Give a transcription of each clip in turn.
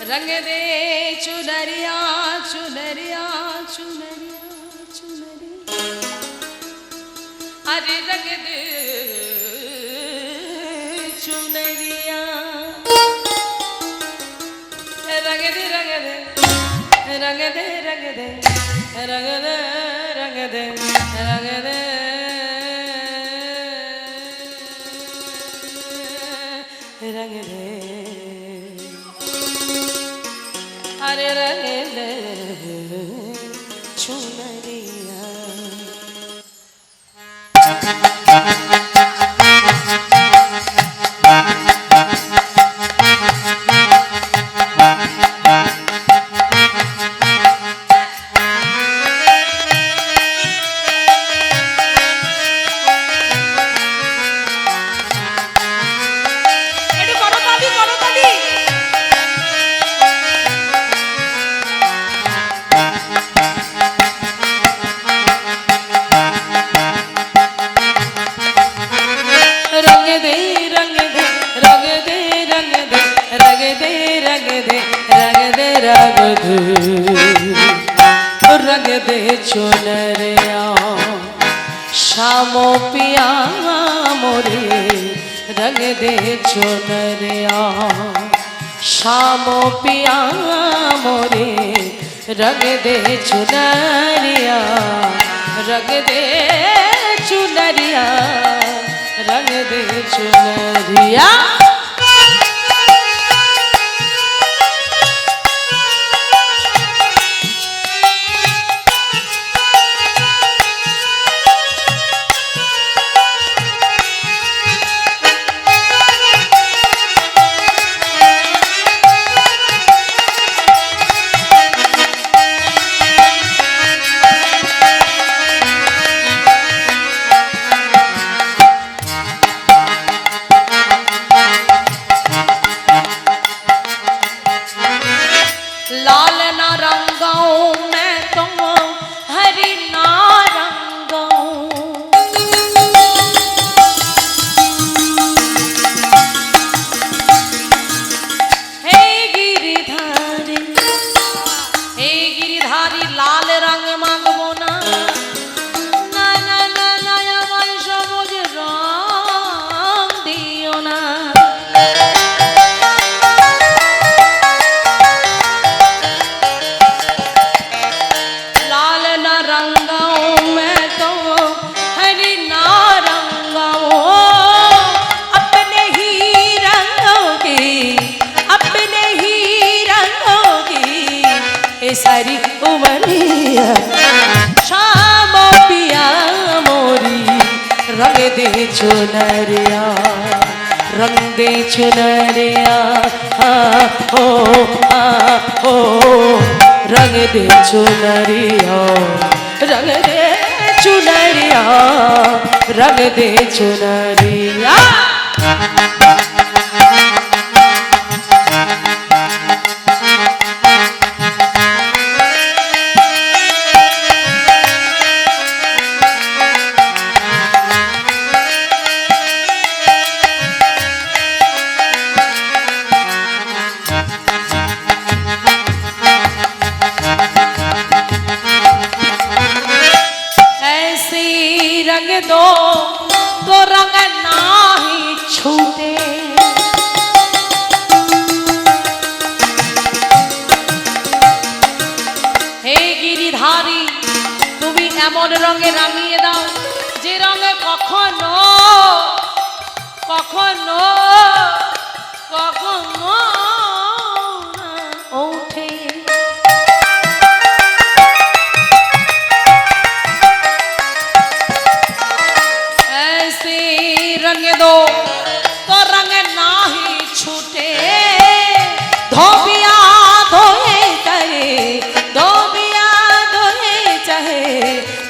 रंग दे चुनरिया चुनरिया चुनरिया चुनरिया अरे रंग दे चुनरिया रंग दे रंग दे रंग दे रंग दे रंग दे रंग दे रंग दे रंग दे अरे रंग दे चुनरिया रंग दे चुनरिया शामो पिया मोरे रंग दे चुनरिया शामो पिया मोरे रंग दे चुनरिया रंग दे चुनरिया रंग दे चुनरिया लाल ना रंगाऊं मैं तो हरी ना रंगाऊं हे गिरिधारी लाल रंग मांगबो ना ना ना ना ना আমার সবুজ রং দিও না सारी उमरिया शामो पिया मोरी रंग दे चुनरिया रंग दे चुनरिया ओ रंग दे चुनरिया रंग दे चुनरिया रंग दे चुनरिया रंग दो तो रंग नाही छूटे हे गिरिधारी তুমি এমন রঙে রাঙিয়ে দাও যে রঙে কখনো কখনো কখনো ওঠে रंग दो तो रंग नाही छूटे धोबिया धोए चाहे धोबिया धोए चाहे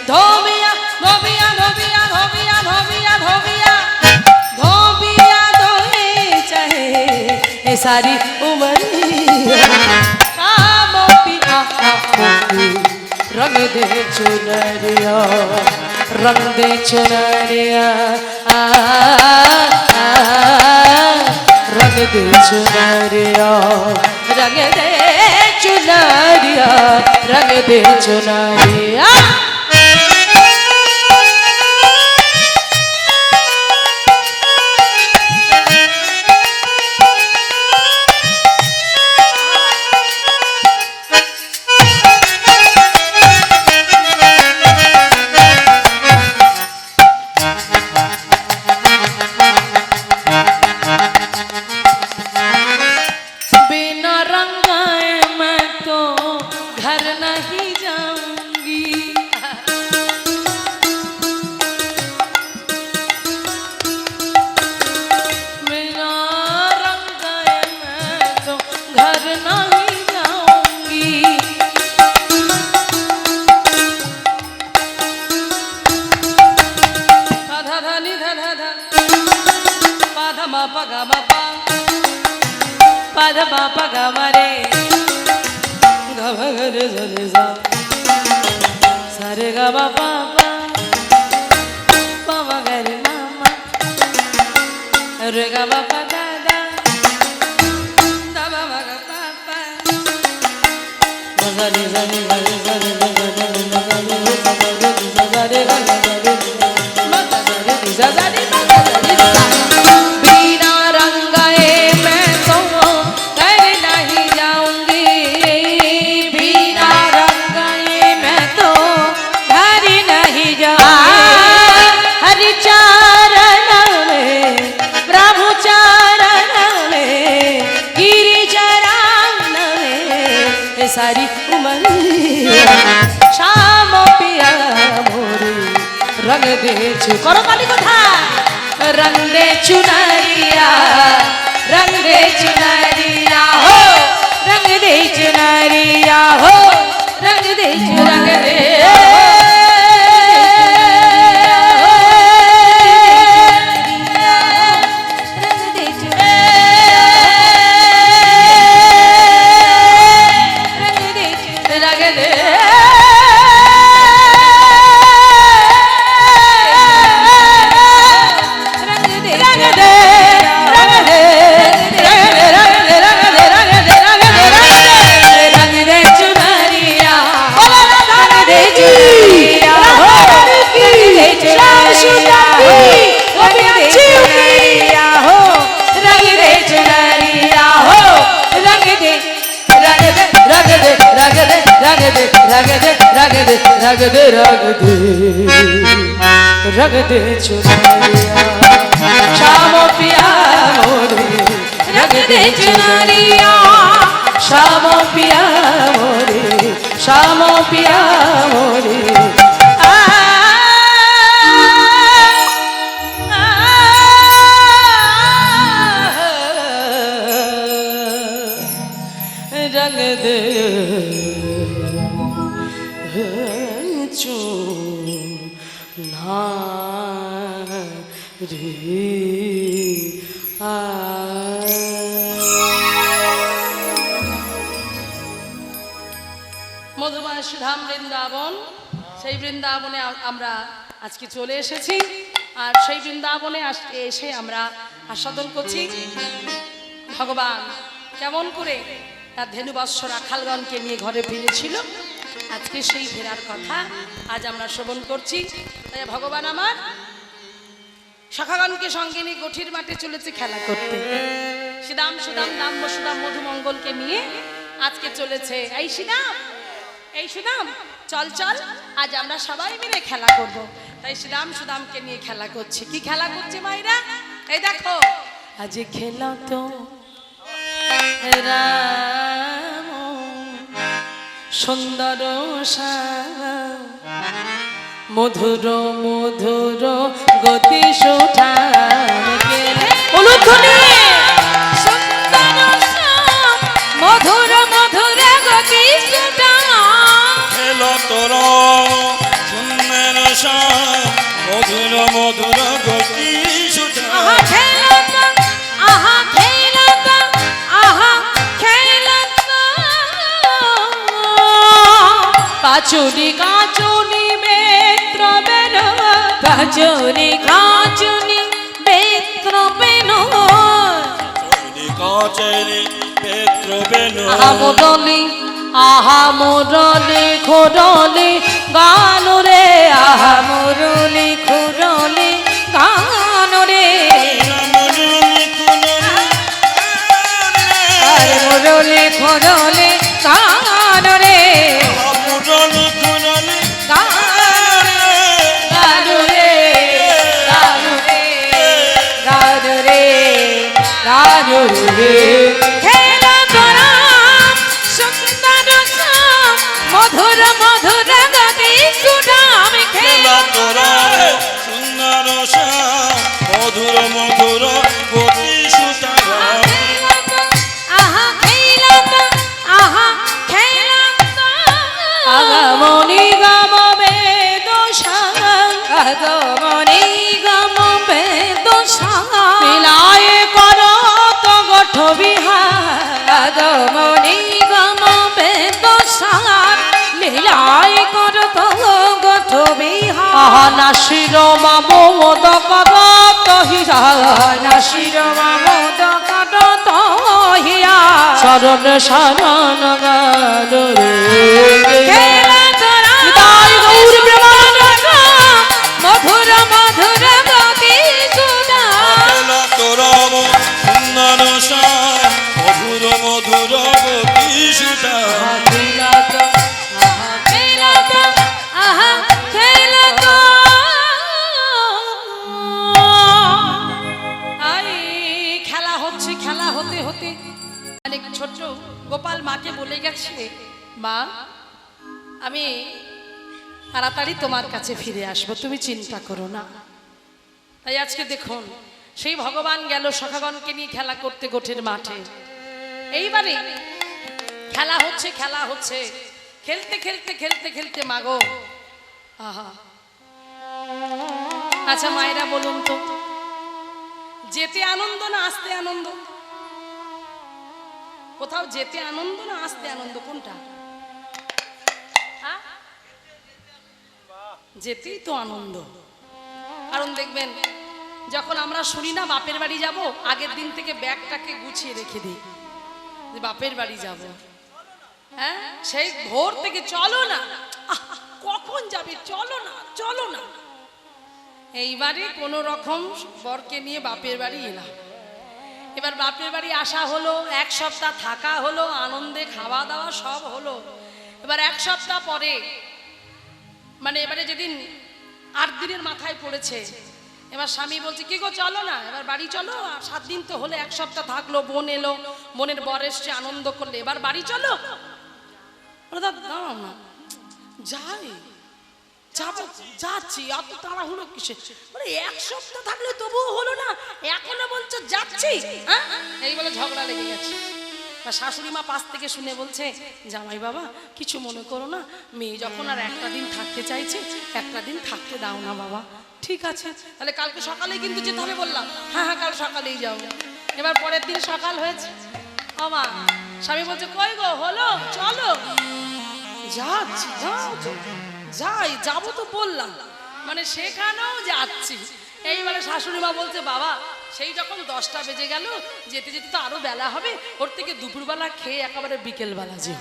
धोबिया धोबिया धोबिया धोबिया धोबिया धोबिया धोबिया धोए चाहे ये सारी उम्र शामो पिया रंग दे चुनरिया रंग दे चुनरिया रंग दे चुनरिया रंग दे चुनरिया रंग दे चुनरिया सरे गा बाबा बाबा गरे मामा रे गा बाबा दादा दाबा गा पापा मगरी जरी जरी जरी जरी जरी बिना रंगाए मैं तो घर नहीं जाऊंगी बिना रंगाए मैं तो घर नहीं जाऊंगी हरि चरण में प्रभु चरण में गिरि चरण में सारी उम्र शाम पिया मोरी रंग दे करो काली कथा रंग दे चुनरिया हो रंग दे चुनरिया हो रंग दे रंग दे रग दे चुनरिया शाम पिया मोरी रग दे चुनरिया शाम पिया मोरी शाम पिया मोरी रंग दे মধুময় সুধাম বৃন্দাবন সেই বৃন্দাবনে আমরা আজকে চলে এসেছি আর সেই বৃন্দাবনে আজকে এসে আমরা আস্বাদন করছি ভগবান কেমন করে তার ধেনুবৎস রাখালগণকে নিয়ে ঘরে ফিরেছিল আজকে সেই ফেরার কথা আজ আমরা শ্রবণ করছি তাই ভগবান আমার সখাগণকে সঙ্গে নিয়ে গঠির মাঠে চলেছে খেলা করতে শ্রীদাম সুদাম দাম সুদাম মধুমঙ্গলকে নিয়ে আজকে চলেছে এই সুদাম চল চল আজ আমরা সবাই মিলে খেলা করব তাই শ্রীদাম সুদামকে নিয়ে খেলা করছে কি খেলা করছে মাইরা এই দেখো আজ খেলা তো রাম সুন্দর মধুর মধুর গতি সুঠান মধুর মধুর গতি সুঠান খেলো তোর সুন্দর মধুর মধুর গতি সুঠান পাচুরি কাচুনি বেত্র বেন পাচুরি কাচুনি বেত্র বেন পাচুরি কাচুনি মুরলি আহা মুরলি খুরলি গান রে আহা মুরলি খুরলি গান রে মুরলি খুরলি গান রে মধুর মধুর গতি সুনাম খেলা তোরা সুন্দর মধুর মধুর গতি সুতারাম আহা খেলা আহা খেলা আগমনি গম বেদ আগমনি গম বেদ মিলায় কর তো গঠ বিহার আগমনি গম বেদ লীলায় কর তো গঠ বিহার নাসির মামোদ কবত হিয়া নাসির মামোদ কবত হিয়া শরণ শরণ গান রে খেলা তোরা তাই গৌর প্রেমানন্দ মধুর মধুর গতি সুধা খেলা তোরা সুন্দর মধুর মধুর গতি সুধা খেলা তো খেলা তো আহা খেলা তো আই খেলা হচ্ছে খেলা হতে হতে অনেক ছোট গোপাল মাকে বলে গেছে মা আমি তাড়াতাড়ি তোমার কাছে ফিরে আসবো তুমি চিন্তা করো না তাই আজকে দেখুন সেই ভগবান গেল সখাগণকে নিয়ে খেলা করতে গোঠের মাঠে এইবারে খেলা হচ্ছে খেলতে খেলতে খেলতে খেলতে মাগো আহা আচ্ছা মায়েরা বলুন তো যেতে আনন্দ না আসতে আনন্দ কোথাও যেতে আনন্দ না আসতে আনন্দ কোনটা যেতেই তো আনন্দ কারণ দেখবেন যখন আমরা শুনি না বাপের বাড়ি যাব আগের দিন থেকে ব্যাগটাকে গুছিয়ে রেখে দিই যে বাপের বাড়ি যাব হ্যাঁ সেই ভোর থেকে চলো না কখন যাবে চলো না এইবারে কোনো রকম বরকে নিয়ে বাপের বাড়ি এলাম এবার বাপের বাড়ি আসা হলো এক সপ্তাহ থাকা হলো আনন্দে খাওয়া দাওয়া সব হলো এবার এক সপ্তাহ পরে মানে এবারে যেদিন 8 দিনের মাথায় পড়েছে এবার স্বামী বলছে কি গো চলো না এবার বাড়ি চলো আর 7 দিন তো হলো এক সপ্তাহ থাকলো বোন এলো বোনের বর এসছে আনন্দ করলে এবার বাড়ি চলো না যাই যাচ্ছি এত তাড়াহুড়ো কিসে মানে এক সপ্তাহ থাকলে তবুও হলো না এখনো বলছো যাচ্ছি হ্যাঁ এই বলে ঝগড়া লেগে গেছে শাশুড়ি মা পাশ থেকে শুনে বলছে জামাই বাবা কিছু মনে করো না মেয়ে যখন আর একটা দিন থাকতে চাইছে একটা দিন থাকতে দাও না বাবা ঠিক আছে তাহলে কালকে সকালেই কিন্তু যেতে হবে বললাম হ্যাঁ কাল সকালেই যাও এবার পরের দিন সকাল হয়েছে আমা স্বামী বলছে কই গো হলো চলো যাচ্ছি যাবো তো বললাম মানে সেখানেও যাচ্ছি এইবারে শাশুড়ি মা বলছে বাবা সেই যখন 10টা বেজে গেল যেতে যেতে তো আরো বেলা হবে ওর থেকে দুপুরবেলা খেয়ে একেবারে বিকেলবেলা যে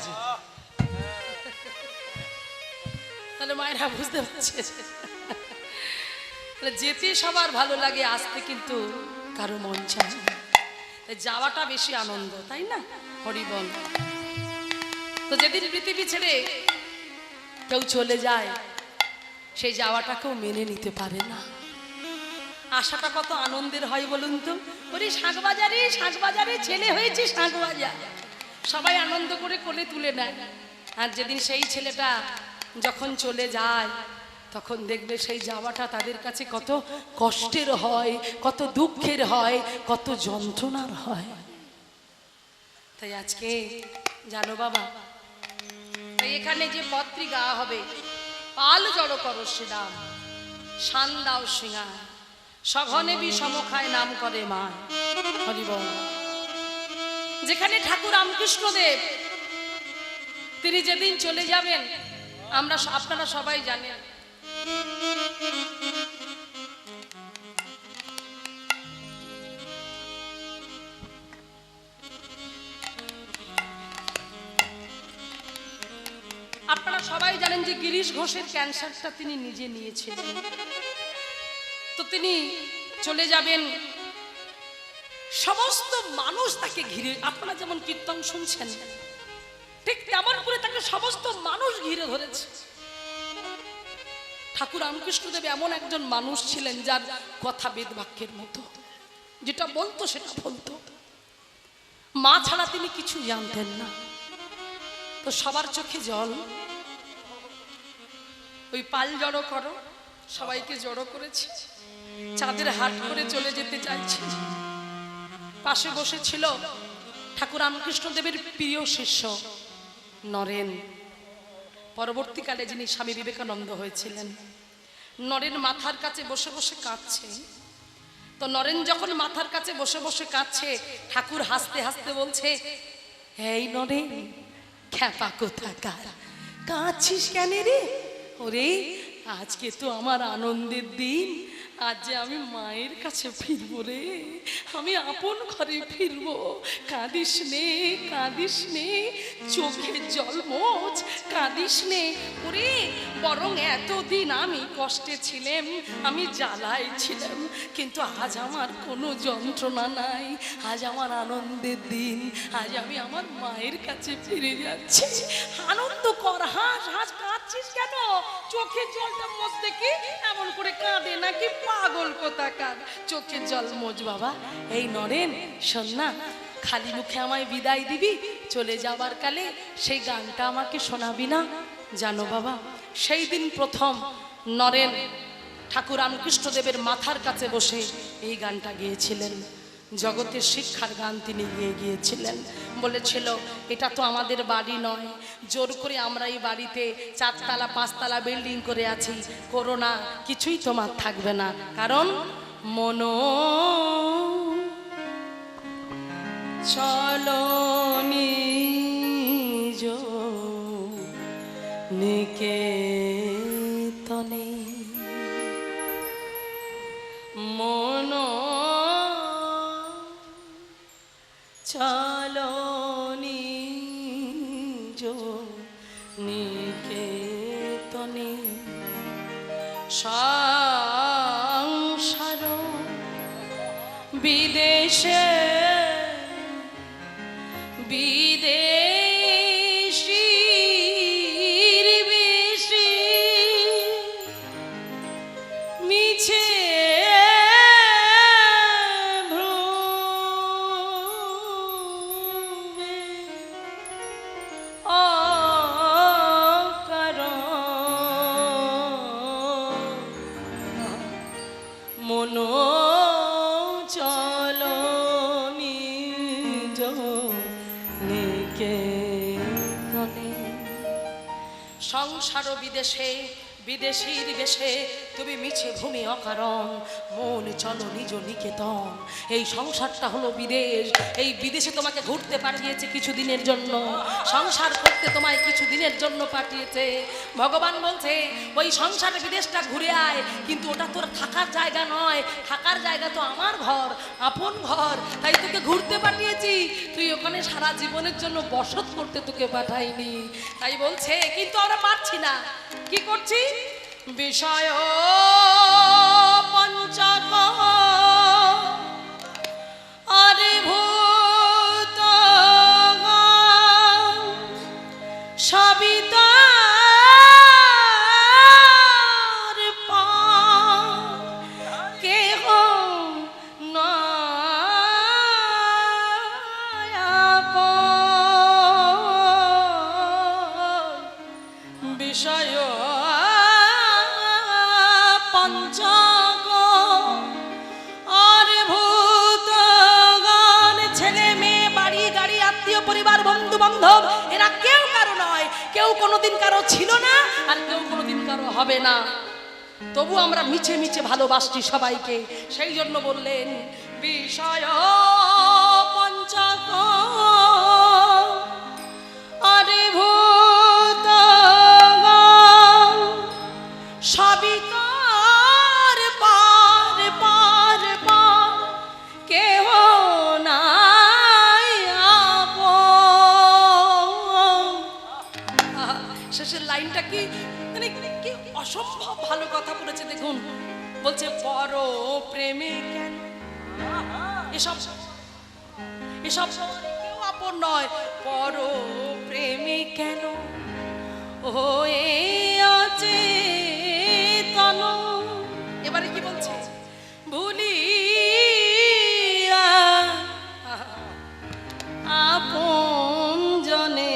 তাহলে মায়েরা বুঝতে পারছে যেতে সবার ভালো লাগে আসতে কিন্তু কারো মন চায় যাওয়াটা বেশি আনন্দ তাই না হরি বল তো যেদিন পৃথিবী ছেড়ে কেউ চলে যায় সেই যাওয়াটাকেও মেনে নিতে পারে না আশাটা কত আনন্দের হয় বলুন তো ওরে শাকবাজারে ছেলে হয়েছে শাকবাজার সবাই আনন্দ করে কোলে তুলে নেয় আর যেদিন সেই ছেলেটা যখন চলে যায় তখন দেখবে সেই যাওয়াটা তাদের কাছে কত কষ্টের হয় কত দুঃখের হয় কত যন্ত্রণার হয় তাই আজকে জানো বাবা তাই এখানে যে পত্রী গাওয়া হবে পাল জড় করো শ্রীরাম শান দাও সিংহা সঘনে বিষমখায় নাম করে মা হরিবল যেখানে ঠাকুর রামকৃষ্ণদেব তিনি যেদিন চলে যাবেন আপনারা সবাই জানেন যে গিরিশ ঘোষের ক্যান্সারটা তিনি নিজে নিয়েছিলেন। তো তিনি চলে যাবেন, সমস্ত মানুষ তাকে ঘিরে, আপনারা যেমন কীর্তন শুনছেন ঠিক তেমন করে তাকে সমস্ত মানুষ ঘিরে ধরেছে। ঠাকুর রামকৃষ্ণদেব এমন একজন মানুষ ছিলেন যার কথা বেদ বাক্যের মতো, যেটা বলতো সেটা বলতো। মা ছাড়া তিনি কিছু জানতেন না। তো সবার চোখে জল। ওই পাল জড়ো করো, সবাইকে জড়ো করেছে, চাঁদের হাট করে চলে যেতে চাইছে। পাশে বসেছিল ঠাকুর রামকৃষ্ণদেবের প্রিয় শিষ্য নরেন, পরবর্তীকালে যিনি স্বামী বিবেকানন্দ হয়েছিলেন। নরেন মাথার কাছে বসে বসে কাঁদছে। তো নরেন যখন মাথার কাছে বসে বসে কাঁদছে, ঠাকুর হাসতে হাসতে বলছে, এই নরেন, খ্যাপা কোথাকার, কাঁদছিস কেন রে? ওরে, আজকে তো আমার আনন্দের দিন, আজ যে আমি মায়ের কাছে ফিরবো রে, আমি আপন ঘরে ফিরবো। কাঁদিস নে, কাঁদিস নে, চোখে জল মোছ, কাঁদিস নে। ওরে, বরং এতদিন আমি কষ্টে ছিলাম, আমি জ্বালায় ছিলাম, কিন্তু আজ আমার কোনো যন্ত্রণা নাই। আজ আমার আনন্দের দিন, আজ আমি আমার মায়ের কাছে ফিরে যাচ্ছি। আনন্দ কর, হাস হাস, কাঁদছিস কেন? চোখের জলটা মোছ দেখি, এমন করে কাঁদে নাকি পাগল কোথাকার? চোখের জল মোছ বাবা। এই নরেন, শোন না, খালি মুখে আমায় বিদায় দিবি, চলে যাবার কালে সেই গানটা আমাকে শোনাবি না? জানো বাবা, সেই দিন প্রথম নরেন ঠাকুর রামকৃষ্ণদেবের মাথার কাছে বসে এই গানটা গেয়েছিলেন। জগতের শিক্ষার গান তিনি গিয়ে গিয়েছিলেন। বলেছিল, এটা তো আমাদের বাড়ি নয়, জোর করে আমরা এই বাড়িতে 4তলা 5তলা বিল্ডিং করে আছি, করোনা কিছুই তোমার থাকবে না, কারণ মনো চলো নিজ নিকেতনে, মনো চলো নিজ নিকেতনে, সংসার বিদেশে বিদেশীর বেশি মিছে মনো চলো নিজ নিকেতনে। সংসার বিদেশে বিদেশীর বেশে তুমি মিছে ভূমি অকারণ, মন চলো নিজ নিকেতন। এই সংসারটা হলো বিদেশ, এই বিদেশে তোমাকে ঘুরতে পাঠিয়েছে কিছুদিনের জন্য, সংসার করতে তোমায় কিছুদিনের জন্য পাঠিয়েছে। ভগবান বলছে, ওই সংসার বিদেশটা ঘুরে আয়, কিন্তু ওটা তোর থাকার জায়গা নয়, থাকার জায়গা তো আমার ঘর, আপন ঘর, তাই তোকে ঘুরতে পাঠিয়েছি, তুই ওখানে সারা জীবনের জন্য বসত করতে তোকে পাঠাইনি। তাই বলছে, কিন্তু আমরা পারছি না, কি করছি? বিষয় পঞ্চক আরে ভূত সবিতার কেহ বিষয় পঞ্চক আর ভূতগণ, ছেলে মেয়ে, বাড়ি গাড়ি, আত্মীয় পরিবার, বন্ধু বান্ধব, এরা কেউ কারো নয়, কেউ কোনোদিন কারো ছিল না, আর কেউ কোনোদিন কারো হবে না। তবু আমরা মিছে মিছে ভালোবাসছি সবাইকে। সেই জন্য বললেন, বিষয় পঞ্চক আরে ভূতগণ সবিতার পার পার পার কেহ নাই আপন। শেষের লাইনটা কি? অসম্ভব ভালো কথা বলেছে। দেখুন বলছে পর প্রেমে কেন, এসব এসব কেউ আপন নয়, পর প্রেমে কেন হয়ে আছে তন। এবারে কি বলছে, ভুলিয়া আপন জনে।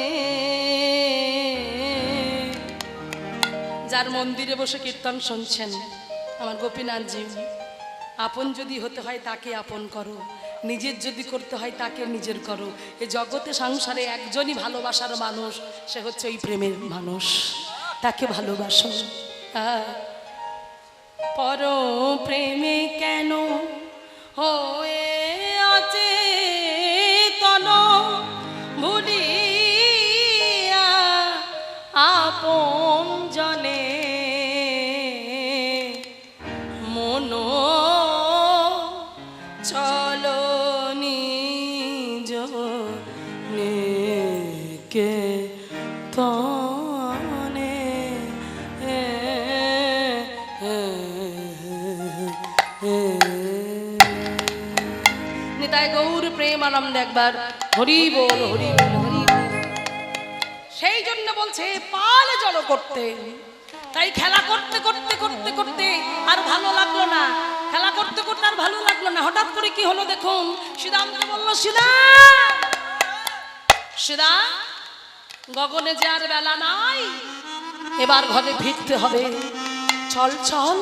যার মন্দিরে বসে কীর্তন শুনছেন আমার গোপীনাথজি, আপন যদি হতে হয় তাকে আপন করো, নিজের যদি করতে হয় তাকে নিজের করো। এ জগতে সংসারে একজনই ভালোবাসার মানুষ, সে হচ্ছে ওই প্রেমের মানুষ, তাকে ভালোবাসো। পর প্রেমে কেন হয়ে আছে তন, ভুলিয়া আপন জনে মন চলো নিজ কে তনে। নিতাই গৌর প্রেমানন্দ একবার হরি বল হরি বল হরি বল। সেই জন্য বলছে পাল জড়ো করতে। তাই খেলা করতে করতে করতে করতে আর ভালো লাগলো না, খেলা করতে করতে আর ভালো লাগলো না। হঠাৎ করে কি হলো দেখুন, শ্রীরামকে বললো সীতা, সীতা গগনে যে আর বেলা নাই, এবার ঘরে ফিরতে হবে, চল চল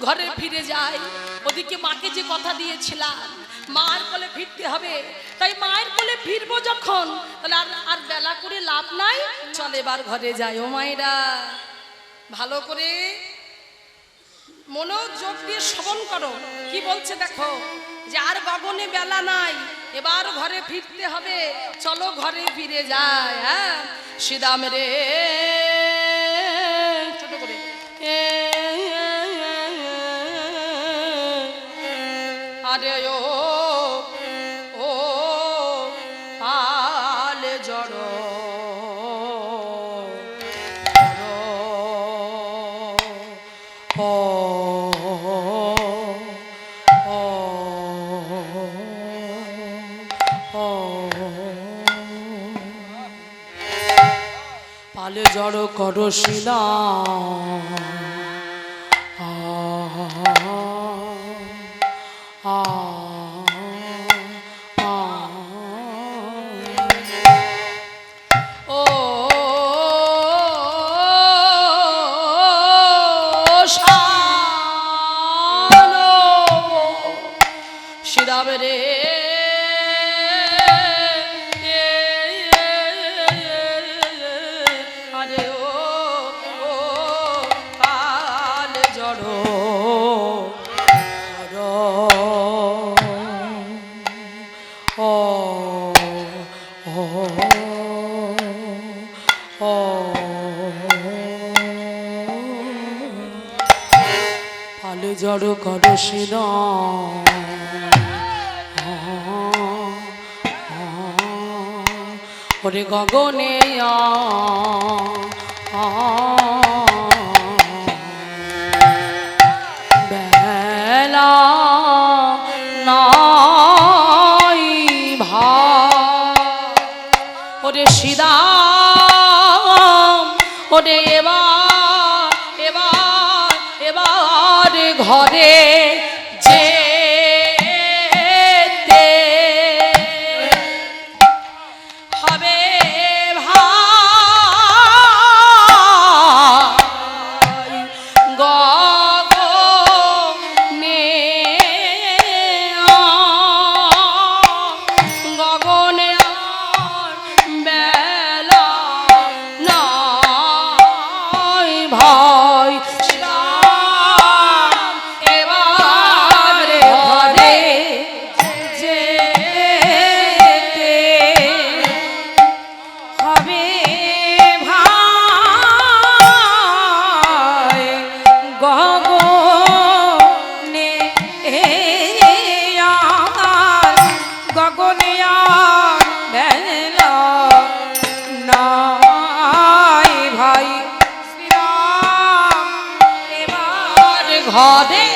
ঘরে ফিরে যাই। ওদিকে মাকে যে কথা দিয়েছিলাম মায়ের কোলে ফিরতে হবে, তাই মায়ের কোলে ফিরবো যখন, তাহলে আর বেলা করে লাভ নাই, চল এবার ঘরে যাই। ও মায়েরা ভালো করে মনোযোগ দিয়ে শ্রবণ করো, কি বলছে দেখো, যে আর গগনে বেলা নাই, এবার ঘরে ফিরতে হবে, চলো ঘরে ফিরে যায়। হ্যাঁ শ্রীরাম রে, ছোট করে আরে ও পাল জড় পালে জড় করো শিলা, ও শ্রীরাম রে, আরে ও পাল জড় পালে জড় করো শিলা, ওরে গগনে বেলা নাই ভাই, ওরে শ্রীরাম, ওরে এবার এবার এবার ঘরে যেতে হবে ভাই, গগনে গগনে বেলা নাই ভাই, শ্রীরাম এবার ঘরে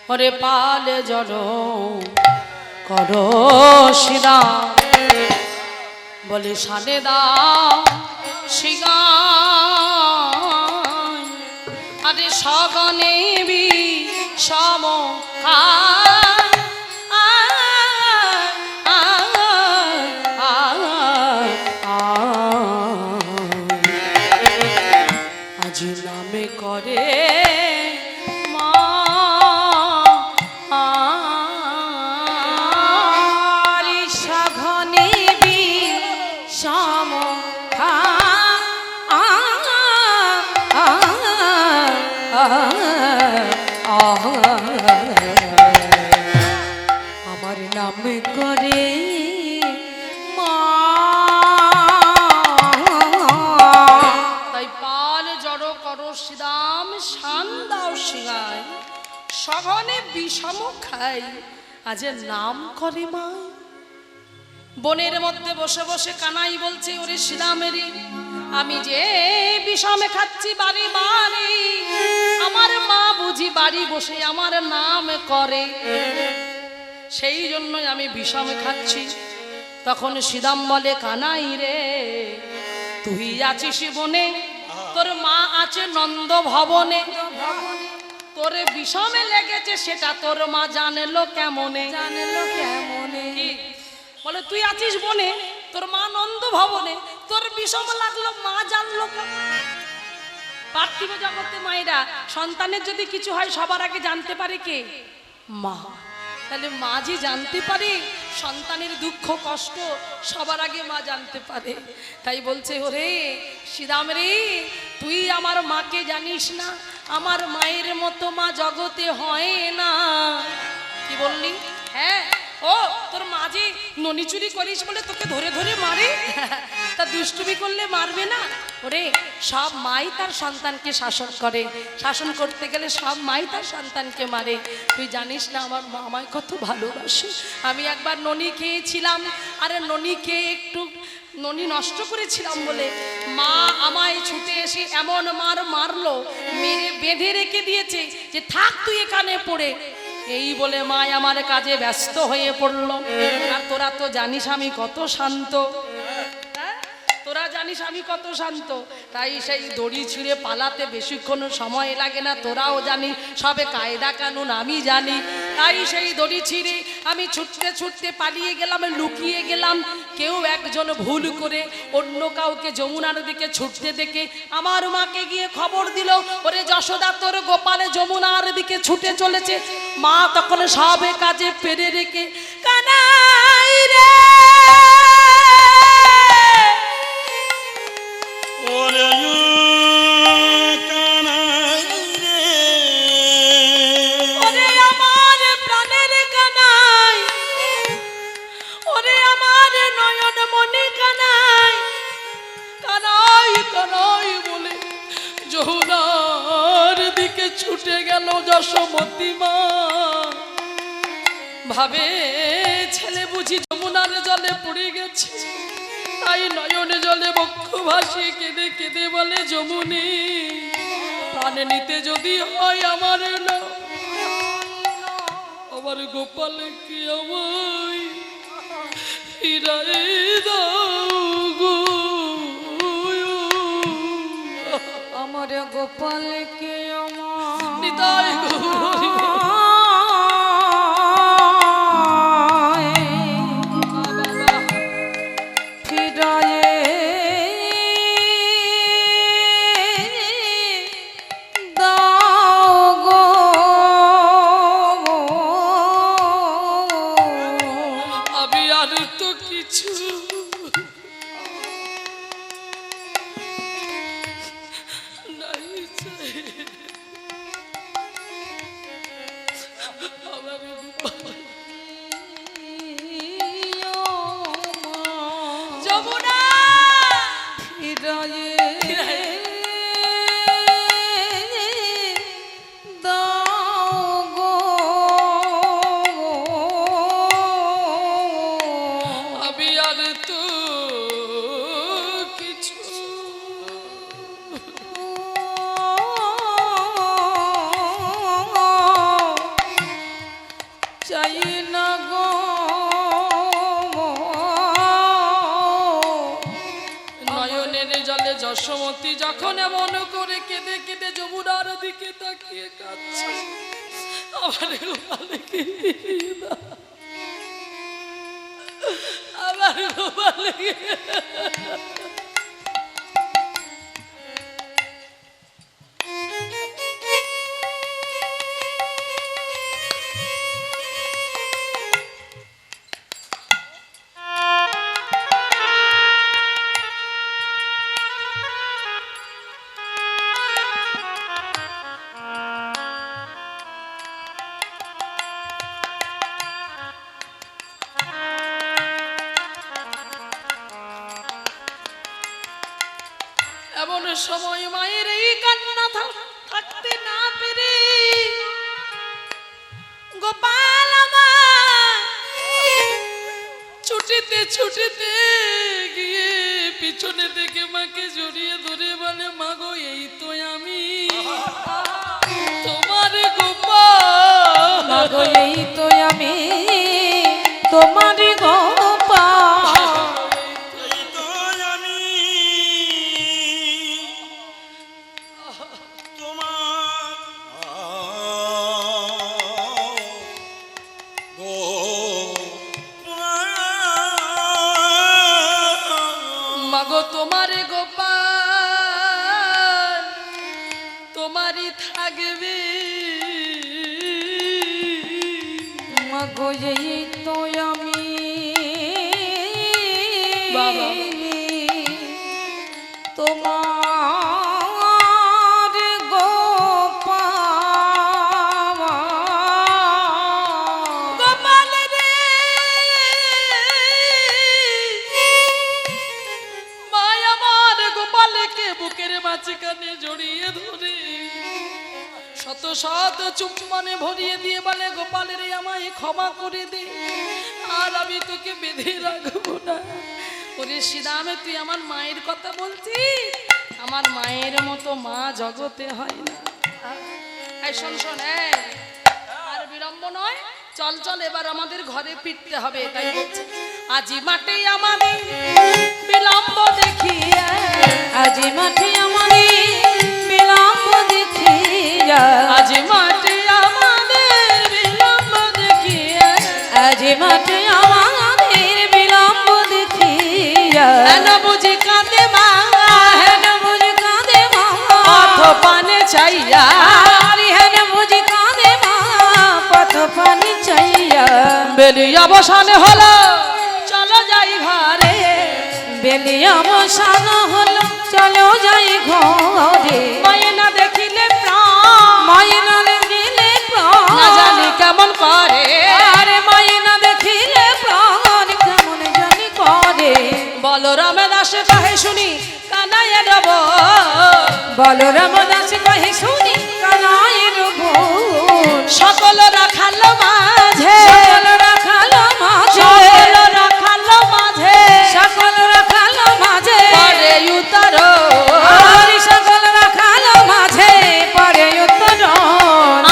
ওরে পালে জড় করো শিরা বলে সানে দাও শিগা আরে সগনে সম আজি নামে করে আমার নাম করে তাই পাল জড় করো শ্রীরাম শান দাও শিঙায় সঘনে বিষম খাই আজ নাম করে মা বনের মধ্যে বসে বসে কানাই বলছে ওরে শ্রীরামেরই আমি যে বিষমে খাচ্ছি বাড়ি বাড়ি আমার মা বুঝি বাড়ি বসে আমার নাম করে সেই জন্যই আমি বিষমে খাচ্ছি তখন শ্রীরাম বলে কানাই রে তুই আছিস বনে তোর মা আছে নন্দ ভবনে তোর বিষমে লেগেছে সেটা তোর মা জানলো কেমনে বলে তুই আছিস বনে তোর মা নন্দ ভবনে তোর বিষম লাগলো মা জানলো পার্থিব জগতে মায়েরা সন্তানের যদি কিছু হয় সবার আগে জানতে পারে কে মা তাহলে মা যে জানতে পারে সন্তানের দুঃখ কষ্ট সবার আগে মা জানতে পারে তাই বলছে ওরে শ্রীরাম রে তুই আমার মাকে জানিস না আমার মায়ের মতো মা জগতে হয় না কি বললি হ্যাঁ ও তোর মা যে ননি চুরি করিস বলে তোকে ধরে ধরে মারে তা দুষ্টুমি করলে মারবে না ওরে সব মাই তার সন্তানকে শাসন করে শাসন করতে গেলে সব মাই তার সন্তানকে মারে তুই জানিস না আমার মা আমায় কত ভালোবাসে আমি একবার ননি খেয়েছিলাম আরে ননি খেয়ে একটু ননি নষ্ট করেছিলাম বলে মা আমায় ছুটে এসে এমন মারলো মেরে বেঁধে রেখে দিয়েছে যে থাক তুই এখানে পড়ে এই বলে মা আমার কাজে ব্যস্ত হয়ে পড়ল আর তোরা তো জানিস আমি কত শান্ত তোরা জানিস আমি কত শান্ত তাই সেই দড়ি ছিঁড়ে পালাতে বেশিক্ষণ সময় লাগে না তোরাও জানি সবে কায়দা কানুন আমি জানি তাই সেই দড়ি ছিঁড়ে আমি ছুটতে ছুটতে পালিয়ে গেলাম, লুকিয়ে গেলাম। কেউ একজন ভুল করে অন্য কাউকে যমুনার দিকে ছুটতে দেখে আমার মাকে গিয়ে খবর দিল, ওরে যশোদা তোর গোপালে যমুনার দিকে ছুটে চলেছে। মা তখন সবে কাজে পেরে রেখে কানাই রে ওরে কানাই রে, ওরে আমার প্রাণের কানাই, ওরে আমার নয়ন মনে কানাই, কানাই কানাই বলে যমুনার দিকে ছুটে গেল যশোমতী মা। ভাবে ছেলে বুঝি যমুনার জলে পড়ে গেছে, তাই নয়নে জলে বক্ষ ভাসিয়ে কেঁদে কেঁদে বলে যমুনে প্রাণ নিতে যদি হয় আমার না, আমার গোপালকে আমায় ফিরাই দাও গো, আমার গোপালকে নিতাই গৌর ফিরায়ে দাও গো। আমি আর তো কিছু নাই চাই। আমার যমুনা ফিরায়ে দাও গো। আমি আর তো কিছু চাই না গো। নয়নের জলে যশোমতী যখন এমন করে কেঁদে কেঁদে যমুনার দিকে তাকিয়ে কাঁদছে, আমার গোপালকে ফিরিয়ে দাও, আমার গোপালকে। এমন সময় মায়ের এই কান্না থাকতে না পেরে গোপাল আমার ছুটিতে ছুটিতে গিয়ে পিছনে থেকে মাকে জড়িয়ে ধরে বলে মা গো এই তো আমি তোমার গোপাল, মাগো এই তো আমি তোমার গোপাল। এই তো আমি তোমার মাগো তোমার গোপাল তোমারই থাকবে। মাগো এই তো আমি বাবা। তোমার গোপাল। গোপাল রে মায় আমার গোপালকে বুকের মাঝখানে জড়িয়ে ধরে শত শত চুম্বনে ভরিয়ে দিয়ে বলে গোপাল রে আমায় ক্ষমা করে দে, আর আমি তোকে বেঁধে রাখবো না। ওরে শ্রীরামে তুই আমার মায়ের কথা বলছিস, আমার মায়ের মতো মা জগতে হয় না। এই শোন শোন, এই আর বিলম্ব নয়, চল চল এবার আমাদের ঘরে ফিরতে হবে। তাই বলছে আজি মাঠে আমাদের বিলম্ব দেখি, আজি মাঠে আমারে বিলম্ব দেখিয়া, আজি মাঠে আমাদের বিলম্ব আজি মাঠে আমাদের বিলম্ব দেখিয়া হেন বুঝি কাঁদে মা হেন বুঝি কাঁদে মা পথ পানে চাইয়া আরে হেন বুঝি কাঁদে মা পথ পানি চাইয়া বেলি অবসান হলো চলো যাই ঘরে বেলি অবসান হলো চলো যাই ঘরে মায়না দেখিলে প্রাণ মাইনা দেখিলে প্রাণ না জানি কেমন করে আরে মাইনা দেখিলে প্রাণ কেমন জানি করে বলরাম দাস কহে শুনি কানাইয়া ডব বলরাম দাস কহে শুনি কানাইয়ের বোন সকল রাখাল মাঝে সকল রাখালো মাঝে সকল রাখাল মাঝে সকল রাখালো মাঝে পরে উতর আরে সকল রাখালো মাঝে পরে উত্তর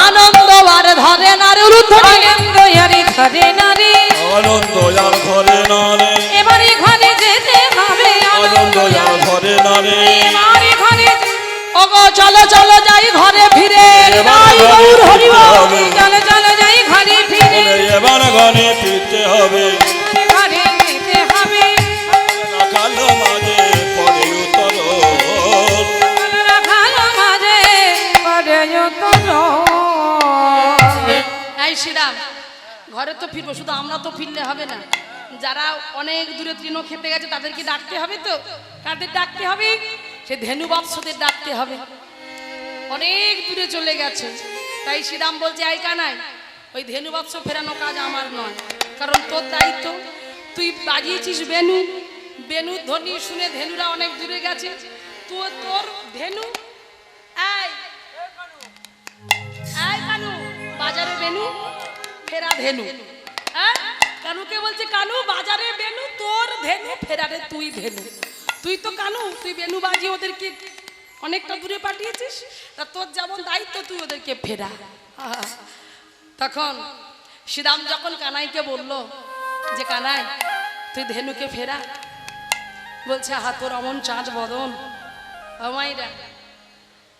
আনন্দ আর ধরে নারে রুদ্ধনি আনন্দ ইয়ারি ধরে নারী আনন্দ আর ধরে না রে এবারে ঘরে যেতে হবে আনন্দ আর ধরে না রে এবারে ঘরে ওগো চলো চলো যাই ঘরে ফিরে এবার নিতাই ঘরে গৌর হরি ফিরতে বল। হবে। চলো চলো যাই ঘরে ফিরে বলে এবার ঘরে ফিরতে হবে ঘরে যেতে হবে রাখাল মাঝে পরে উত্তর রাখালো মাঝে পরে উত্তর এই শ্রীরাম ঘরে তো ফিরবো শুধু আমরা তো ফিরলে হবে না যারা অনেক দূরে তৃণ খেতে গেছে তাদেরকে ডাকতে হবে তো কাদের ডাকতে হবে সে ধেনু বৎসদের ডাকতে হবে অনেক দূরে চলে গেছে তাই শ্রীরাম বলছে আই কানাই ওই ধেনু বৎস ফেরানো কাজ আমার নয় কারণ তোর দায়িত্ব তুই বাজিয়েছিস বেনু বেনুর ধ্বনি শুনে ধেনুরা অনেক দূরে গেছে তোর ধেনু এই এই কানু বাজারে বেনু ফেরা ধেনু হ্যাঁ কানুকে বলছে কানু বাজারে বেনু তোর ধেনু ফেরারে তুই ধেনু তুই তো কানু তুই বেনু বাজি ওদেরকে অনেকটা দূরে পাঠিয়েছিস তা তোর যেমন দায়িত্ব তুই ওদেরকে ফেরা তখন শ্রীরাম যখন কানাইকে বলল যে কানাই তুই ধেনুকে ফেরা বলছে হা তোর অমন চাঁদ বদন আমাইরা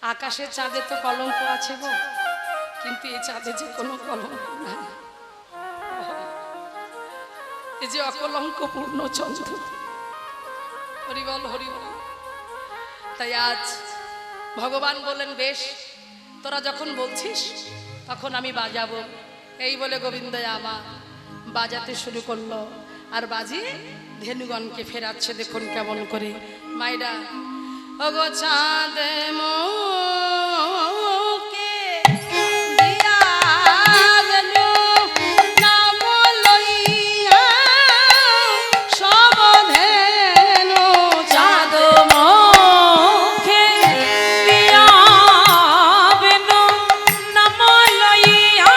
আকাশের চাঁদে তো কলঙ্ক আছে গো কিন্তু এই চাঁদে যে কোনো কলঙ্ক নাই এই যে অকলঙ্ক পূর্ণ চন্দ্র হরিবল হরিবল তাই আজ ভগবান বললেন বেশ তোরা যখন বলছিস তখন আমি বাজাবো এই বলে গোবিন্দ আমা বাজাতে শুরু করলো আর বাজিয়ে ধেনুগণকে ফেরাচ্ছে দেখুন কেমন করে মাইরা ওগো চাঁদ মোকে দিয়া গেলো নাম লইয়া সব ধেনু চাঁদ মুখে দিয়া বেনু নাম লইয়া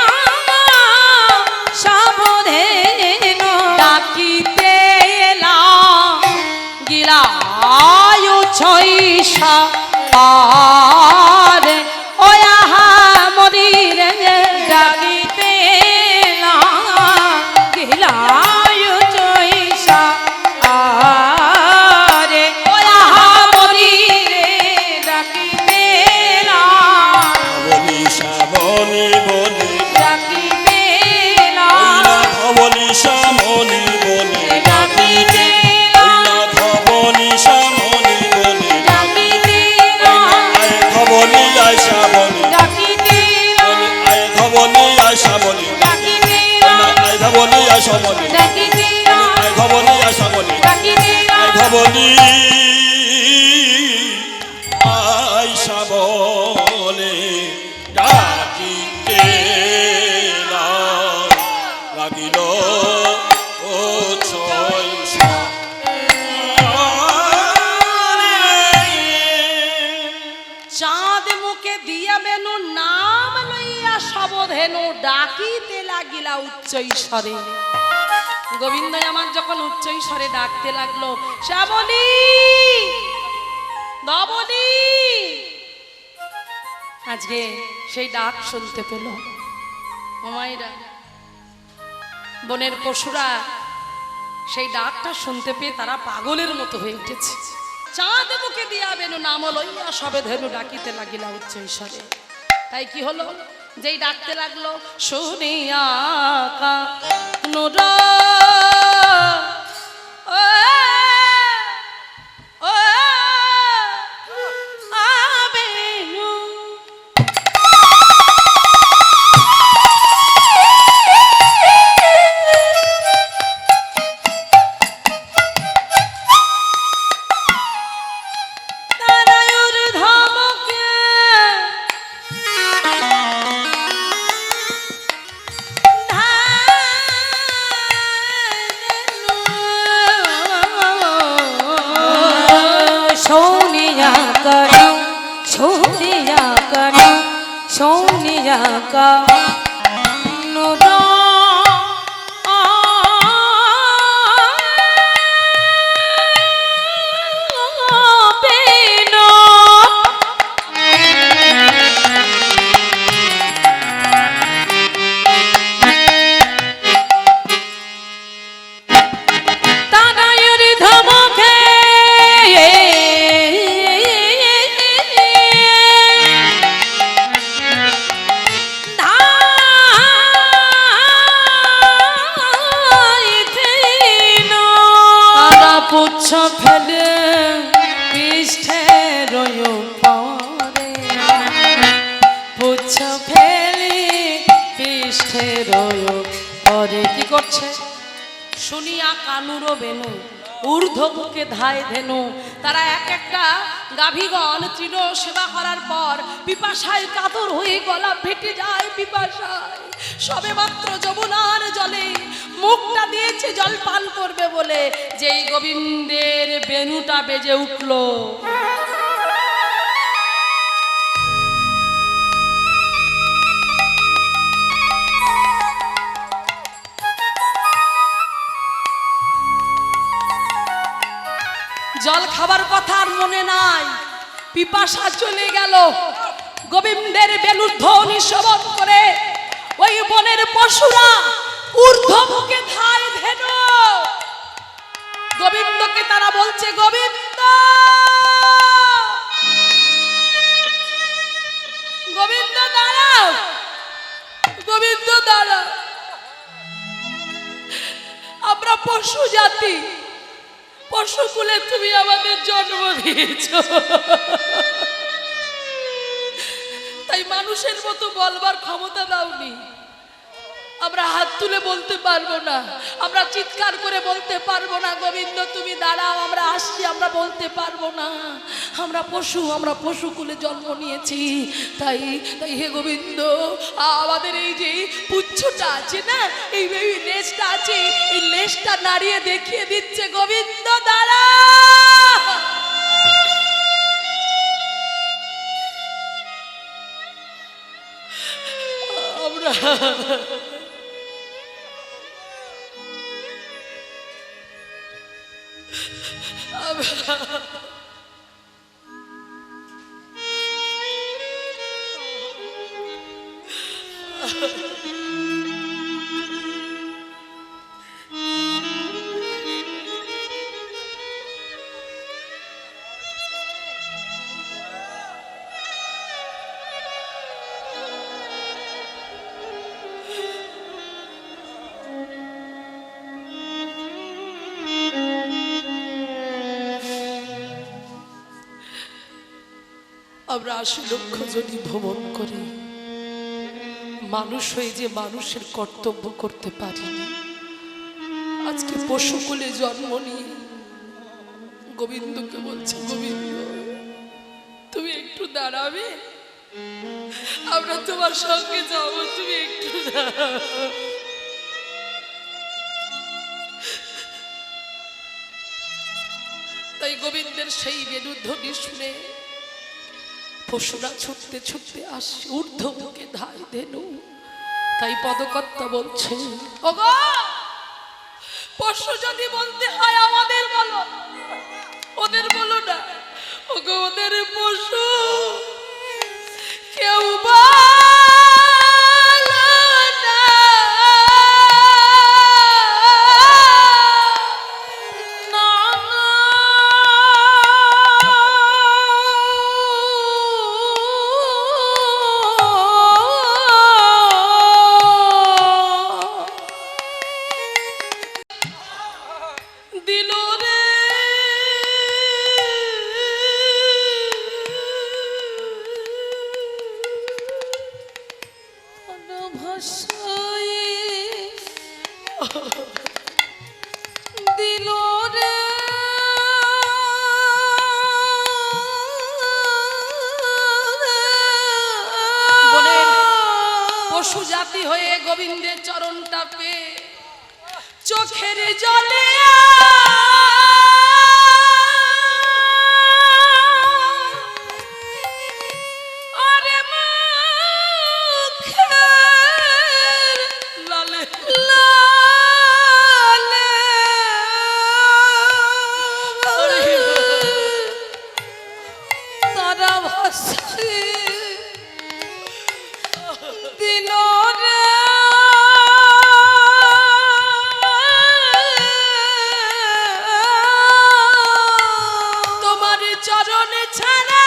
সাবধেনু ডাকিতে এলাম গিলায়ু ছয়সা আর ওয়াহা মরিরে ডাকিতে গিলায়ু চৈসা আরে ওয়াহা মরি রে ডাকিতে বলি শ্যামলি বলি ডাকিতে বলি শ্যামলি বলি ডাকিতে বলি শ্যামলি বলি ডাকিতে আয় খবলি আয় শ্যামলি ডাকিতে আয় খবলি আয় শ্যামলি ডাকিতে আয় খবলি আয় শ্যামলি ডাকিতে আয় খবলি আয় শ্যামলি ডাকিতে আয় খবলি আয় শ্যামলি ডাকিতে লাগিল ও ছয়সা চাঁদ মুখে দিয়া বেনু নাম লইয়া সবধেনু ডাকিতে লাগিলা উচ্চ ঈশ্বরে গোবিন্দ আমার যখন উচ্চ ঈশ্বরে ডাকতে লাগলো শ্যামলী নবনী আজকে সেই ডাক শুনতে পেল ওমাইরা বনের পশুরা সেই ডাকটা শুনতে পেয়ে তারা পাগলের মতো হয়ে উঠেছে চাঁদ মুখে দিয়া বেনু নাম লইয়া সবে ধেনু ডাকিতে লাগিলা উচ্চ ঈশ্বরে তাই কি হলো যেই ডাকতে লাগলো শুনিয়া কানু सोनिया करो सोनिया करो सोनिया का नुरा পুচ্ছ ফেলে পৃষ্ঠে রয় পরে পুচ্ছ ফেলে পৃষ্ঠে রয় পরে কি করছে শুনিয়া কানুর বেনু ঊর্ধ্ব বুকে ধায় ধেনু তারা এক একটা গাভীগণ তৃণ সেবা করার পর পিপাসায় কাতর হয়ে গলা ফেটে যায় পিপাসায় সবে মাত্র যমুনার জলে মুখটা দিয়েছে জল পান করবে বলে যেই গোবিন্দের বেনুটা বেজে উঠল জল খাবার কথা আর মনে নাই পিপাসা চলে গেল গোবিন্দের বেলুর ধ্বনি শ্রবণ করে ওই বনের পশুরা ঊর্ধ্বমুখে ধায় ধেনু গোবিন্দকে তারা বলছে গোবিন্দ গোবিন্দ দাঁড়াও গোবিন্দ দাঁড়াও আমরা পশু জাতি পশুকুলে তুমি আমাদের জন্ম দিয়েছ তাই মানুষের মতো বলবার ক্ষমতা দাওনি আমরা হাত তুলে বলতে পারবো না আমরা চিৎকার করে বলতে পারবো না গোবিন্দ তুমি দাঁড়াও আমরা আসছি আমরা বলতে পারবো না আমরা পশুকুলে জন্ম নিয়েছি তাই তাই হে গোবিন্দ আমাদের এই যে পুচ্ছটা আছে না এই লেজটা আছে এই লেজটা নাড়িয়ে দেখিয়ে দিচ্ছে গোবিন্দ দাঁড়াও আমরা আমরা ৮০ লক্ষ জনি ভ্রমণ করি মানুষ হয়ে যে মানুষের কর্তব্য করতে পারিনি আজকে পশুকুলে জন্ম নিয়ে গোবিন্দকে বলছে গোবিন্দ তুমি একটু দাঁড়াবে আমরা তোমার সঙ্গে যাব তুমি একটু দাঁড়াও তাই গোবিন্দের সেই বেণুধ্বনি শুনে পশুরা ছুটতে ছুটতে আসে ঊর্ধ্বমুখে ধায় ধেনু তাই পদকর্তা বলছে ওগো পশু যদি বলতে হয় আমাদের বলো ওদের বলো না ওগো ওদের পশু কেউ দিল রে বনের পশু জাতি হয়ে গোবিন্দের চরণটা পেয়ে চোখের জলে আরে মুখের লালে লালে তারা ভাসায় দিল রে তোমার চরণে ছাড়া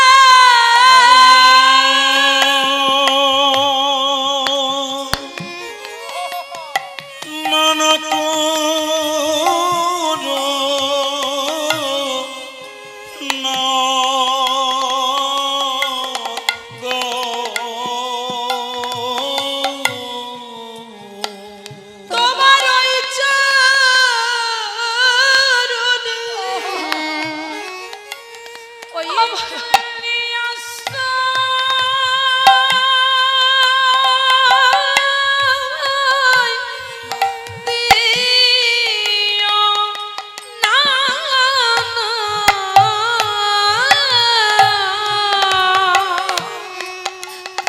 মন করো না গো। তোমার ওই চরণে ওই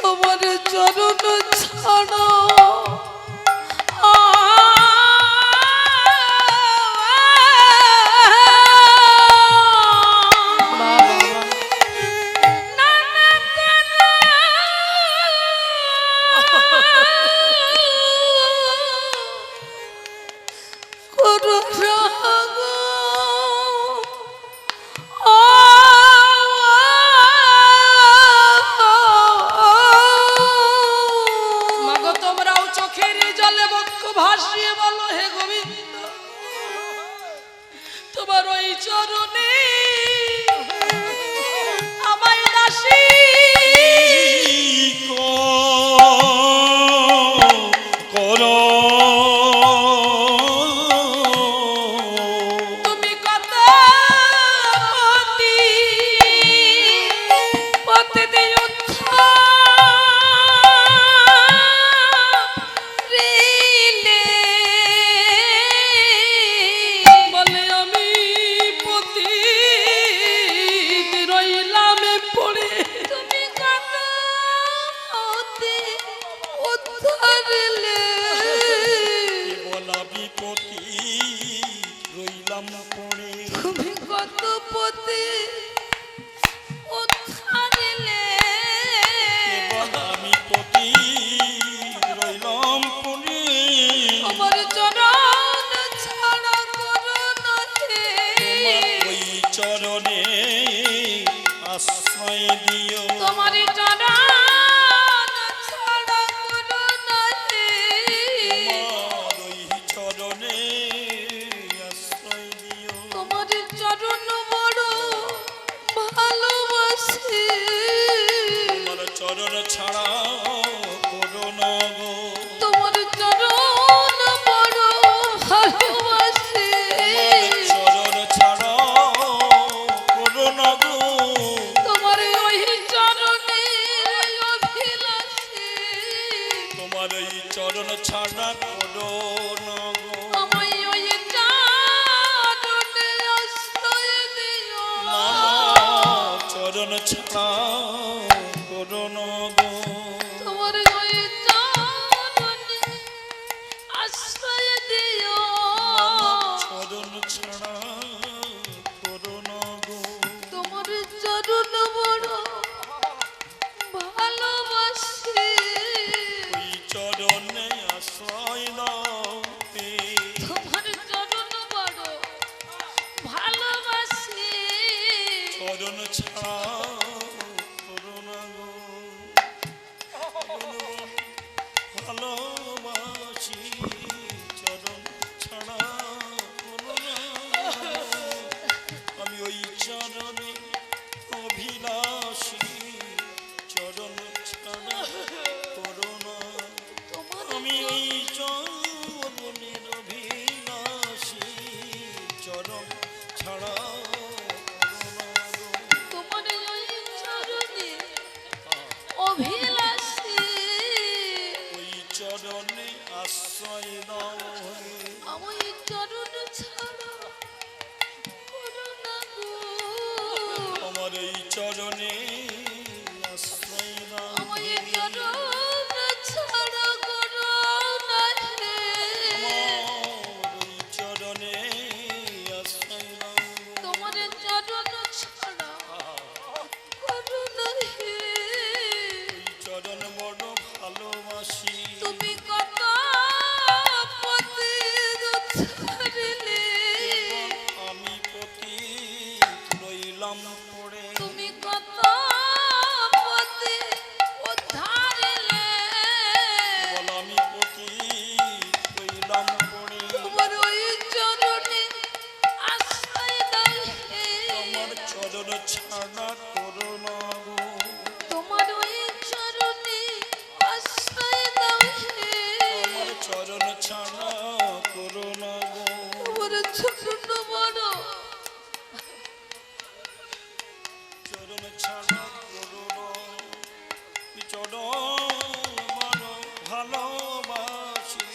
তোমার চরণ ছাড়ো মাগো তোমরাও চোখের জলে বক্ষ ভাসিয়ে বলো হে গোবিন্দ তোমার ওই চরণে আমায় দাসী করো তুমি কত পতি পথে দিও রিলে বলে আমি পতি রইলাম পড়ে তুমি কত পথে উদ্ধারলে বলা বিপতি রইলাম পড়ে। তুমি কত পথে উদ্ধারলে কেবল আমি পতি রইলাম পড়ে। আমার চরণ ছাড়া করো না হে ওই চরণে আশ্রয় দিও। তোমার চরণ ছাড়া করো না হে তোমার ওই চরণে আশ্রয় দিও। তোমার চরণ বড় ভালোবাসি তোমার চরণ ছাড়া করো না গো। তোমার চরণ বড় ভালোবাসি চরণ ছাড়া করো না গো। তোমার ওই চরণে অভিলাষী তোমার এই চরণ ছাড়া করো না গো। আমায় ওই চরণে আশ্রয় দিও না, চরণ ছাড়া করো না গো। তোমার ওই চরণে আশ্রয় দিও চরণ ছাড়া করো না গো। তোমার চরণ বড় ভালোবাসি ওই চরণে আশ্রয় দাও হে। তোমার চরণ বড় ভালোবাসি চরণ ছাড়া করো না গো। ভালোবাসি চরণ চরণ ছাড়া করো না গো আমার এই চরণে আশ্রয় নাও আমার এই চরণ ছাড়া করো না হে আমার এই চরণে আশ্রয় নাও তোমার চরণ ছাড়া করো না হে এই চরণ বড় ভালোবাসি তুমি কত পথে ছাড়লে আমি পতি রইলাম পড়ে তুমি কত পথে উদ্ধারলে বল আমি পতি রইলাম পড়ে তোমার ওই চরণে আশ্রয় দাও হে আমার চরণ ছাড়া করো না গো তোমার ওই চরণে আশ্রয় দাও হে আমার চরণ ছাড়া করো না গো তোমার চরণ বড় চরণ ছাড়া করো না এই চরণ বড় ভালোবাসি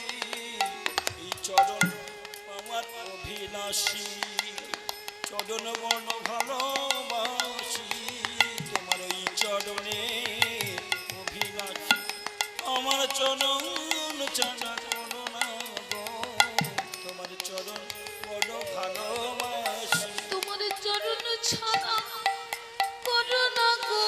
এই চরণ আমার অভিলাষী চরণ বড় ভালোবাসি তোমার এই চরণে অভিলাষী আমার চরণ ছাড়া করো না গো তোমার চরণ বড় ভালোবাসি তোমার চরণ ছাড়া করো না গো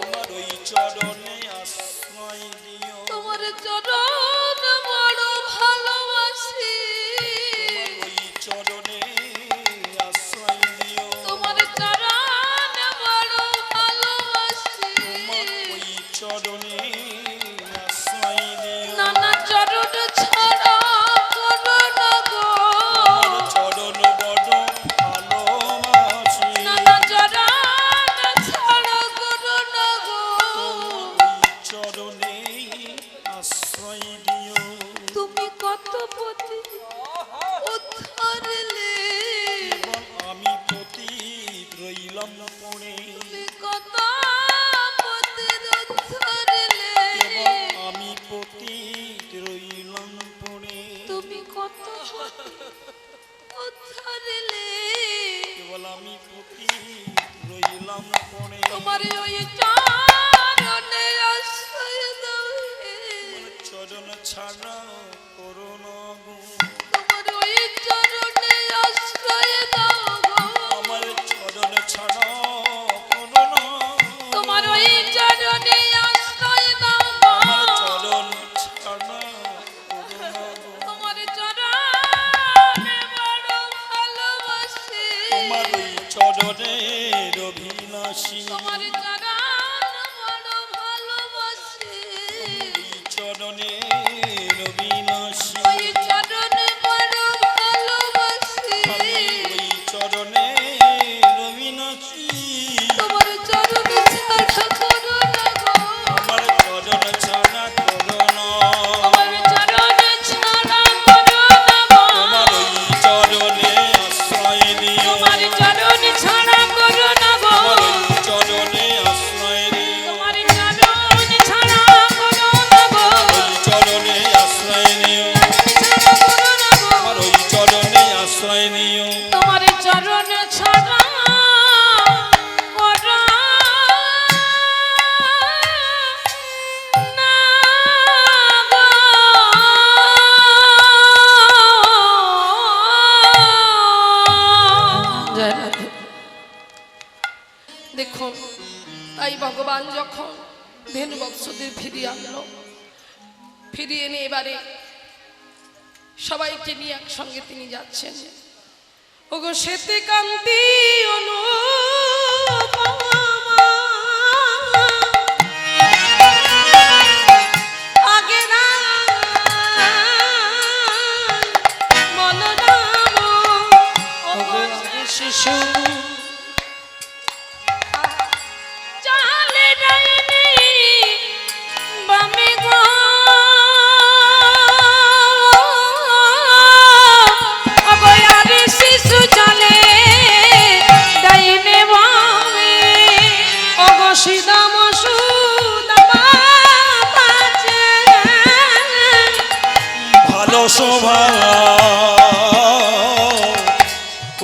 তোমার ওই চরণে আশ্রয় দিও তোমার চরণ বড় ভালোবাসি তোমার ওই চরণে আশ্রয় দিও তোমার চরণ বড় ভালোবাসি তোমার ওই চরণে আশ্রয় দিও নানা চরণ ছাড়া করো না গো তোমার চরণ বড় ভালোবাসি নানা চরণ ছাড়া করো না গো ওই চরণে আশ্রয় দিও তুমি কত পথে উদ্ধারলে এবং আমি পতি রইলাম পড়ে তুমি কত পথে উদ্ধারলে এবং আমি পতি রইলাম পড়ে তুমি কত পথে উদ্ধারলে কেবল আমি পতি রইলাম পড়ে তোমার ওই চরণে আশ্রয় দাও হে চরণ ছাড়া করো না গো তোমার ওই চরণে আশ্রয় দাও গো আমার চরণ ছাড়া করো না তোমার ওই চরণে আশ্রয় দাও গো আমার চরণ ছাড়া করো না গো তোমার চরণে বড় ভালোবাসি তোমার ওই চরণের অভিলাষী তোমার চরণ বড় ভালোবাসি ওই চরণের অভিলাষী ওই চরণে বড় ভালোবাসি আমি ওই চরণের অভিলাষী তোমার চরণ ছাড়া করো না গো আমার চরণ ছাড়া করো না আমার চরণ ছাড়া করো না গো তোমার ওই চরণে আশ্রয় দিও তোমার চরণ ছাড়া করো না গো আমার ওই চরণে আশ্রয় দিও তোমার চরণ ছাড়া করো না গো ওই চরণে আশ্রয় নিও ছাড়া করো না গো আমার ওই চরণে আশ্রয় নিও তোমার চরণ ছাড়া করো না গো জয় রাধে। দেখুন তাই ভগবান যখন ধেনু বৎসদের ফিরিয়ে আনলো, ফিরিয়ে এনে এবারে সবাইকে নিয়ে একসঙ্গে তিনি যাচ্ছেন। ওগো শ্বেতে কান্তি আগে না বলরাম ওগো শিশু চালে ডাইনি বামে গো ওগো আরে শিশু চলে ডাইনে বামে ওগো সিদাম সুদামা বাজে ভালো স্বভাব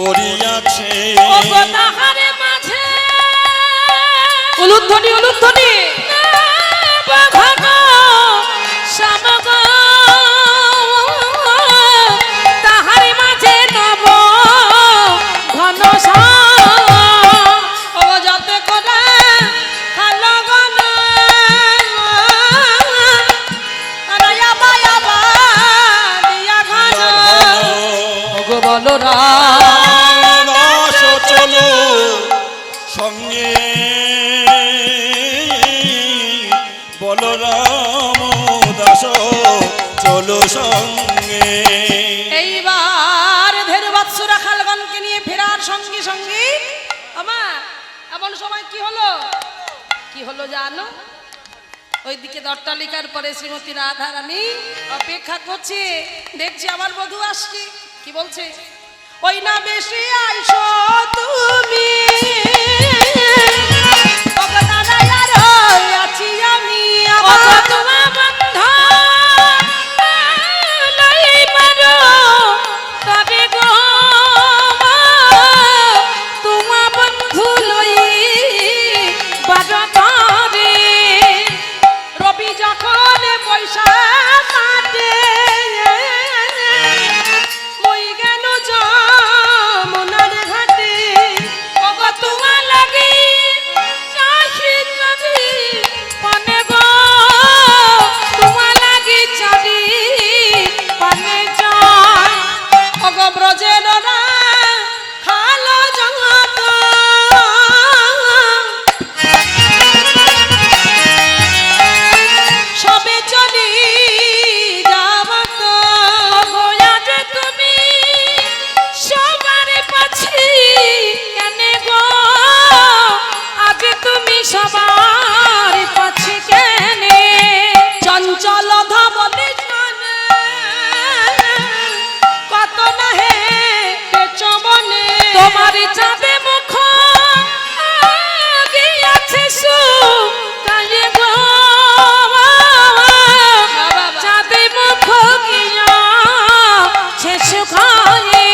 করিয়াছে ওগো তাহারে মাঝে উলুধ্বনি উলুধ্বনি বাঘাগ সমগ তাহারে মাঝে নব ঘন ও যাতে করে ভালো গন আনায়া বায়াবা দিয়া ঘন ওগো বলো দাস চলো সঙ্গে বলরাম দাস চলো সঙ্গে এইবার ধেরু বাৎসুরা খালগণকে নিয়ে ফেরার সঙ্গে সঙ্গে আমার এমন সময় কি হলো জানো ওইদিকে দট্টালিকার পরে শ্রীমতী রাধা রানী অপেক্ষা করছে দেখছি আমার বধূ আসছে কি বলছে ওই না বেশি আইসো তুমি ওগো দাদা আর আছি আমি ওগো তোমা বন্ধ লইবার তবে গো তোমা বন্ধু লইবার তবে রবি যখন পয়সা কাটে ওই গেল যমুনার ঘাটে ওগো তোমা লাগি চাহি চাহি পানে গো তোমা লাগি চাহি পানে যায় ওগো ব্রজের না খালো জগত সবে চলি যাবত ওগো আজ তুমি সবার পাছি কেনে গো আজ তুমি সবার পাছি কেনে চঞ্চল ধবনে জানে কত না হে চমনে তোমার চাঁদে মুখ গিয়াছে সু কায়ে গো চাঁদে মুখ গিয়াছে সুখায়ে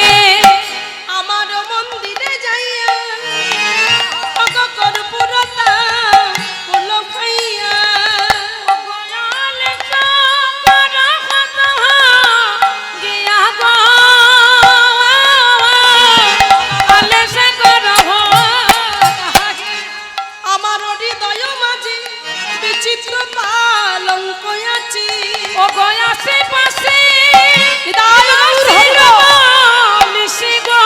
আমার মন্দিরে যাইয়া ওগো কর্পূরতা ফুল খাইয়া গোয়ালে চকর হত গিয়া গো আলে সে করহ আমার হৃদয় মাঝে বিচিত্র পালঙ্ক আছে ও গয়াসে পাশে হৃদয় গৌর হইল। লিসি গো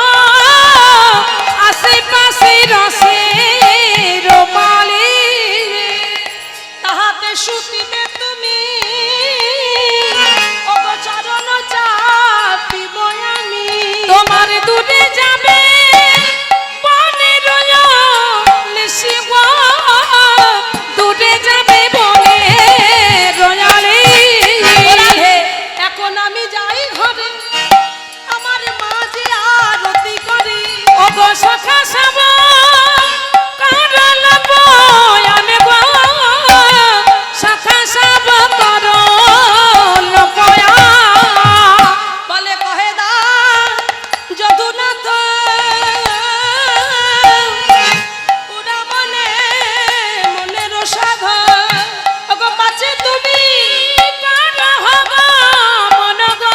আসে পাশে রসে রোমালি তাহাতে শুতিবে তুমি ওগো চরণ চাপিব আমি তোমার দূরে যাবে বনে রয় লিসি গো দূরে যাবে বনে রয়ালি রাধে, এখন আমি যাই ঘরে আমার মাঝে আরতি করি ওগো সখা সব কারল বয়ান গো সখা সব করল বয়ান বলে কহে দা যদুনাথ পুরা মনে মনে রসাধ ওগো পাছে তুমি কার হগ মন গো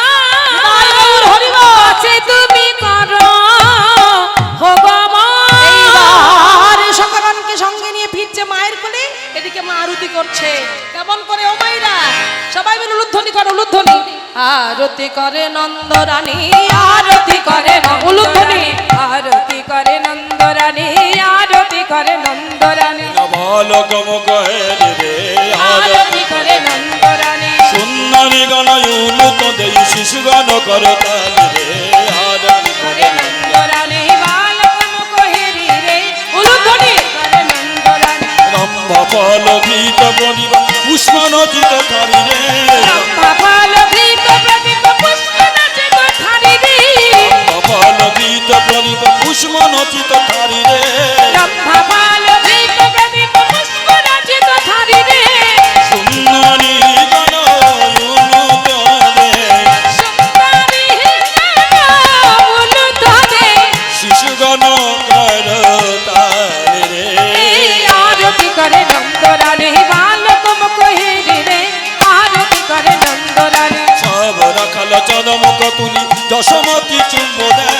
গৌর হরিব। আছে তুমি কর হগ এইবার সকলকে সঙ্গে নিয়ে ফিরছে মায়ের কোলে এদিকে মা আরতি করছে কেমন করে ও মাইরা সবাই মিলে উলুধ্বনি করো উলুধ্বনি আরতি করে নন্দরানী আরতি করে উলুধ্বনি আরতি করে নন্দরানী আরতি করে নন্দরানী নবলকম কহে রে আরতি করে নন্দরানী সুন্দরী গণ উলুক দেই শিশু গণ করতালি রে আরতি করে নন্দরানী বালকম কহিরি রে উলুধ্বনি করে নন্দরানী রম্ভা ফল গীত বলিবা পুষ্প নচিত থারি রে পাপাল গীত প্রদীপ পুষ্প নাচিত ধারি রে রম্ভা ফল গীত বলিবা পুষ্প নচিত থারি রে পাপাল গীত প্রদীপ পুষ্প নাচিত ধারি রে সুন্দরী গণ উলুক দে সুন্দরী উলু ধরে যশোমতি চুম্ব দেয়